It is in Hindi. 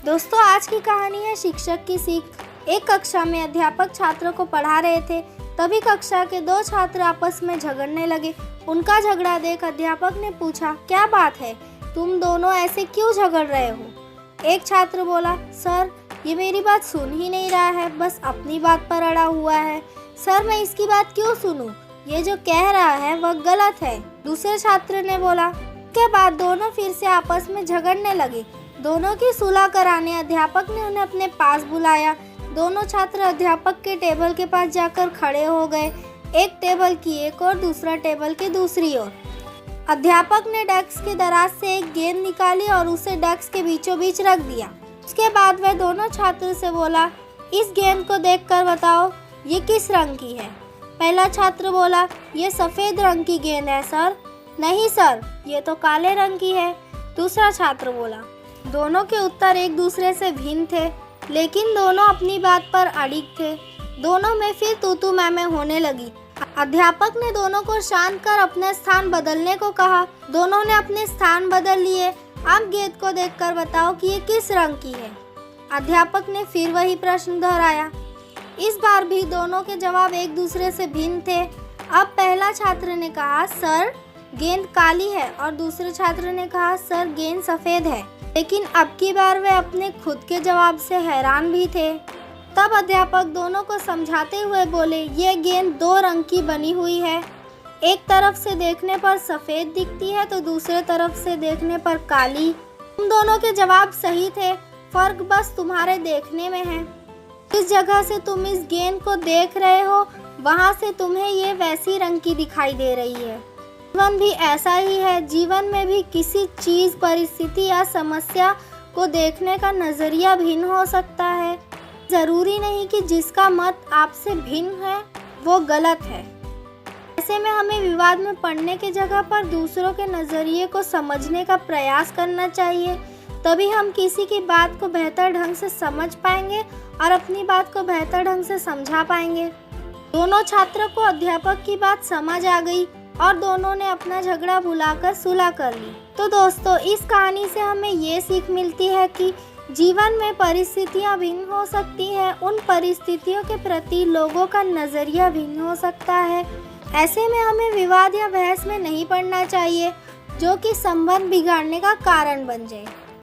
दोस्तों, आज की कहानी है शिक्षक की सीख। एक कक्षा में अध्यापक छात्रों को पढ़ा रहे थे। तभी कक्षा के दो छात्र आपस में झगड़ने लगे। उनका झगड़ा देख अध्यापक ने पूछा, क्या बात है, तुम दोनों ऐसे क्यों झगड़ रहे हो? एक छात्र बोला, सर ये मेरी बात सुन ही नहीं रहा है, बस अपनी बात पर अड़ा हुआ है। सर मैं इसकी बात क्यों सुनूं? ये जो कह रहा है वह गलत है। दूसरे छात्र ने बोला। के बाद दोनों फिर से आपस में झगड़ने लगे। दोनों की सुलह कराने अध्यापक ने उन्हें अपने पास बुलाया। दोनों छात्र अध्यापक के टेबल के पास जाकर खड़े हो गए, एक टेबल की एक और, दूसरा टेबल के दूसरी ओर। अध्यापक ने डेस्क के दराज से एक गेंद निकाली और उसे डेस्क के बीचों बीच रख दिया। उसके बाद वह दोनों छात्र से बोला, इस गेंद को देखकर बताओ ये किस रंग की है? पहला छात्र बोला, ये सफ़ेद रंग की गेंद है सर। नहीं सर, ये तो काले रंग की है। दूसरा छात्र बोला। दोनों के उत्तर एक दूसरे से भिन्न थे, लेकिन दोनों अपनी बात पर अड़िग थे। दोनों में फिर तू मैं होने लगी। अध्यापक ने दोनों को शांत कर अपने स्थान बदलने को कहा। दोनों ने अपने स्थान बदल लिए। अब गेंद को देखकर बताओ कि ये किस रंग की है? अध्यापक ने फिर वही प्रश्न दोहराया। इस बार भी दोनों के जवाब एक दूसरे से भिन्न थे। अब पहला छात्र ने कहा, सर गेंद काली है, और दूसरे छात्र ने कहा, सर गेंद सफ़ेद है। लेकिन अब की बार वे अपने खुद के जवाब से हैरान भी थे। तब अध्यापक दोनों को समझाते हुए बोले, ये गेंद दो रंग की बनी हुई है। एक तरफ से देखने पर सफ़ेद दिखती है तो दूसरे तरफ से देखने पर काली। तुम दोनों के जवाब सही थे, फर्क बस तुम्हारे देखने में है। जिस जगह से तुम इस गेंद को देख रहे हो वहाँ से तुम्हें ये वैसी रंग की दिखाई दे रही है। जीवन भी ऐसा ही है। जीवन में भी किसी चीज़, परिस्थिति या समस्या को देखने का नज़रिया भिन्न हो सकता है। ज़रूरी नहीं कि जिसका मत आपसे भिन्न है वो गलत है। ऐसे में हमें विवाद में पड़ने की जगह पर दूसरों के नज़रिए को समझने का प्रयास करना चाहिए। तभी हम किसी की बात को बेहतर ढंग से समझ पाएंगे और अपनी बात को बेहतर ढंग से समझा पाएंगे। दोनों छात्रों को अध्यापक की बात समझ आ गई और दोनों ने अपना झगड़ा भुलाकर सुलह कर ली। तो दोस्तों, इस कहानी से हमें ये सीख मिलती है कि जीवन में परिस्थितियाँ भिन्न हो सकती हैं। उन परिस्थितियों के प्रति लोगों का नज़रिया भिन्न हो सकता है। ऐसे में हमें विवाद या बहस में नहीं पड़ना चाहिए जो कि संबंध बिगाड़ने का कारण बन जाए।